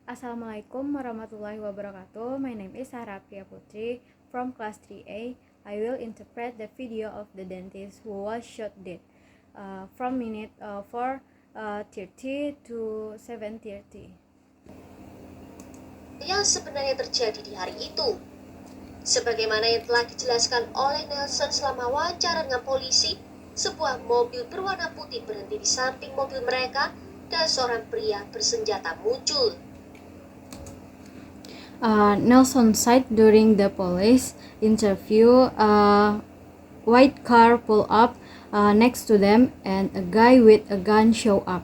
Assalamualaikum warahmatullahi wabarakatuh. My name is Sarah Priya Putri from class 3A. I will interpret the video of the dentist who was shot dead from minute 4:30 to 7:30. Yang sebenarnya terjadi di hari itu. Sebagaimana yang telah dijelaskan oleh Nelson selama wawancara dengan polisi, sebuah mobil berwarna putih berhenti di samping mobil mereka dan seorang pria bersenjata muncul. Nelson said during the police interview, a white car pulled up next to them and a guy with a gun showed up.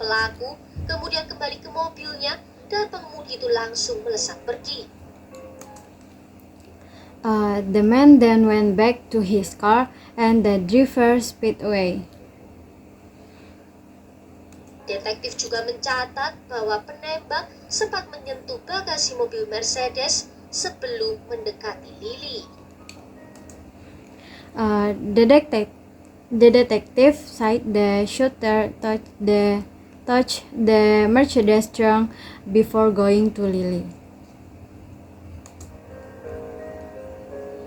Pelaku kemudian kembali ke mobilnya dan pengemudi itu langsung melesat pergi. The man then went back to his car and the driver sped away. Detektif juga mencatat bahwa penembak sempat menyentuh bagasi mobil Mercedes sebelum mendekati Lily. The detective said the shooter touched the Mercedes trunk before going to Lily.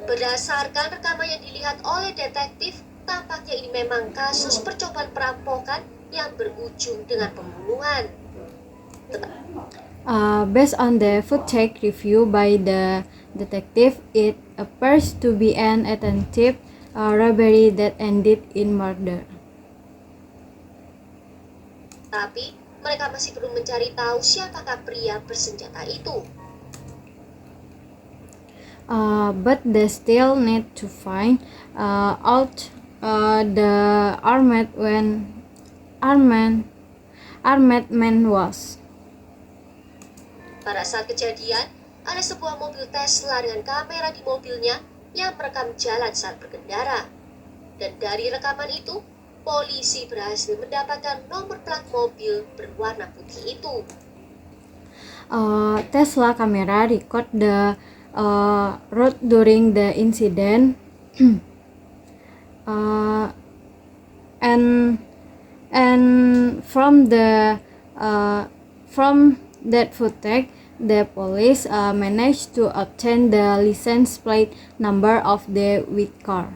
Berdasarkan rekaman yang dilihat oleh detektif, tampaknya ini memang kasus percobaan perampokan yang berujung dengan pembunuhan. Based on the footage review by the detective, it appears to be an attempted robbery that ended in murder. Tapi mereka masih perlu mencari tahu siapakah pria bersenjata itu. But they still need to find out the armed man was. Pada saat kejadian, ada sebuah mobil Tesla dengan kamera di mobilnya yang merekam jalan saat berkendara. Dan dari rekaman itu, polisi berhasil mendapatkan nomor plat mobil berwarna putih itu. Tesla camera record the road during the incident, and from that footage, the police managed to obtain the license plate number of the white car.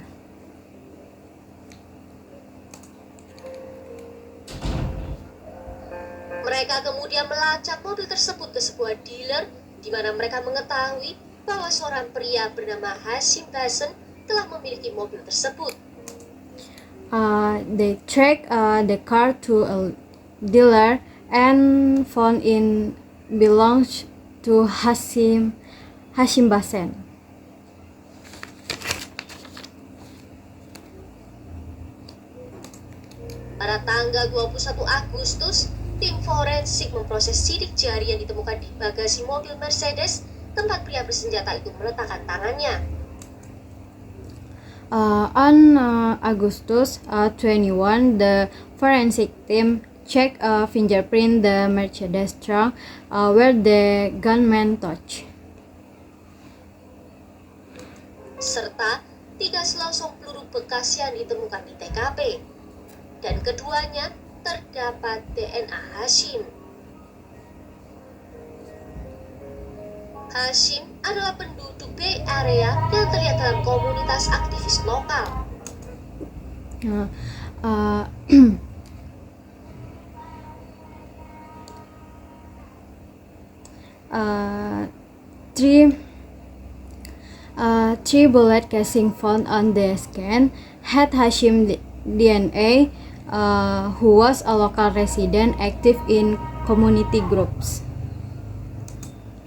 Mereka kemudian melacak mobil tersebut ke sebuah dealer di mana mereka mengetahui bahwa seorang pria bernama Hashim Basen telah memiliki mobil tersebut. They tracked the car to a dealer and found it belongs to Hashim Basen. Pada tanggal 21 Agustus, tim forensik memproses sidik jari yang ditemukan di bagasi mobil Mercedes tempat pria bersenjata itu meletakkan tangannya. On Augustus 21, the forensic team checked fingerprint the Mercedes trunk where the gunman touched. Serta 3 selongsong peluru bekas yang ditemukan di TKP. Dan keduanya terdapat DNA Hashim. Hashim adalah penduduk Bay Area yang terlihat dalam komunitas aktivis lokal. Three bullet casing found on the scan had Hashim DNA, who was a local resident active in community groups.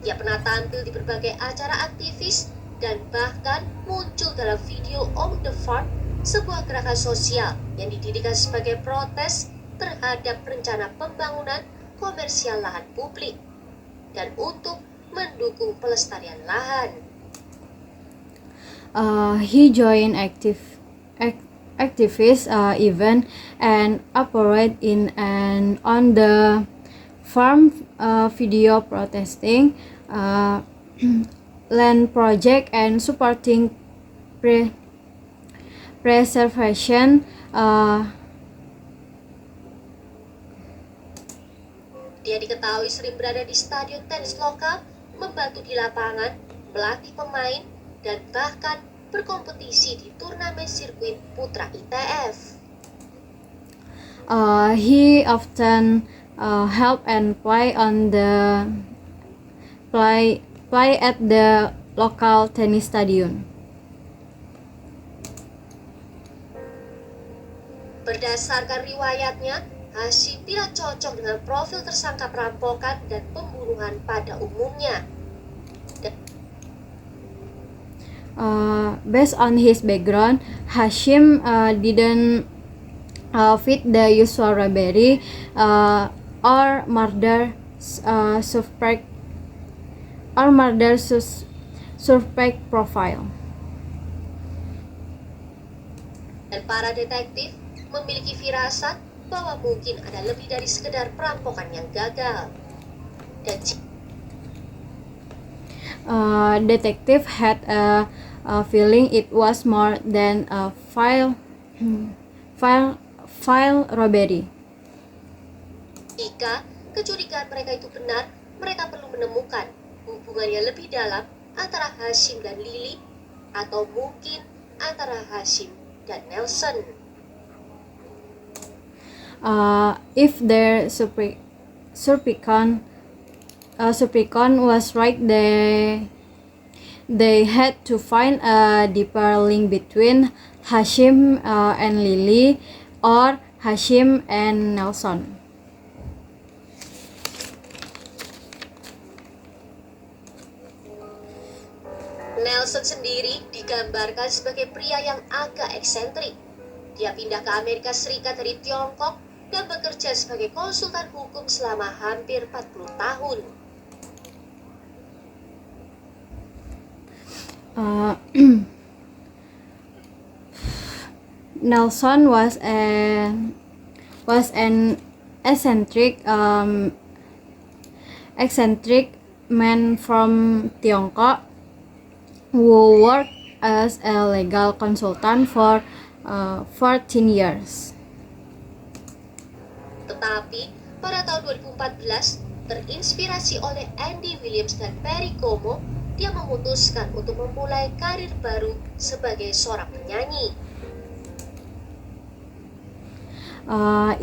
Dia pernah tampil di berbagai acara aktivis dan bahkan muncul dalam video On the Farm, sebuah gerakan sosial yang didirikan sebagai protes terhadap rencana pembangunan komersial lahan publik dan untuk mendukung pelestarian lahan. He joined activist event and operated in and on the farm video protesting land project and supporting preservation Dia diketahui sering berada di stadion tenis lokal, membantu di lapangan, melatih pemain, dan bahkan berkompetisi di turnamen sirkuit putra ITF. He often help and play at the local tennis stadium. Berdasarkan riwayatnya, Hashim tidak cocok dengan profil tersangka perampokan dan pembunuhan pada umumnya. Based on his background, Hashim didn't fit the usual robbery or murder suspect profile. Dan para detektif memiliki firasat bahwa mungkin ada lebih dari sekedar perampokan yang gagal. Dan Detective had a feeling it was more than a file robbery. jika kecurigaan mereka itu benar, mereka perlu menemukan hubungan yang lebih dalam antara Hashim dan Lily, atau mungkin antara Hashim dan Nelson. If their Supricon was right, they had to find a deeper link between Hashim and Lily, or Hashim and Nelson. Nelson sendiri digambarkan sebagai pria yang agak eksentrik. Dia pindah ke Amerika Serikat dari Tiongkok dan bekerja sebagai konsultan hukum selama hampir 40 tahun. Nelson was an eccentric man from Tiongkok who worked as a legal consultant for 14 years. Tetapi pada tahun 2014, terinspirasi oleh Andy Williams dan Perry Como, dia memutuskan untuk memulai karir baru sebagai seorang penyanyi.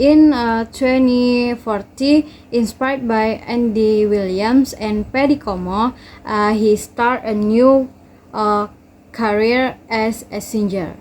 In 2040, inspired by Andy Williams and Perry Como, he started a new career as a singer.